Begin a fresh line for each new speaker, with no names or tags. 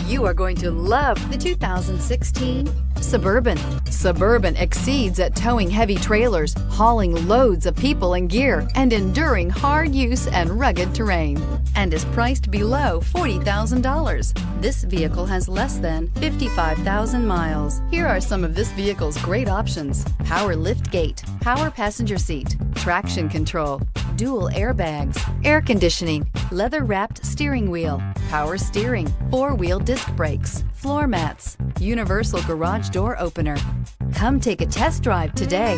You are going to love the 2016 Suburban. Suburban exceeds at towing heavy trailers, hauling loads of people and gear, and enduring hard use and rugged terrain, and is priced below $40,000. This vehicle has less than 55,000 miles. Here are some of this vehicle's great options: power lift gate, power passenger seat, traction control, dual airbags, air conditioning, leather-wrapped steering wheel, power steering, four-wheel disc brakes, floor mats, universal garage door opener. Come take a test drive today.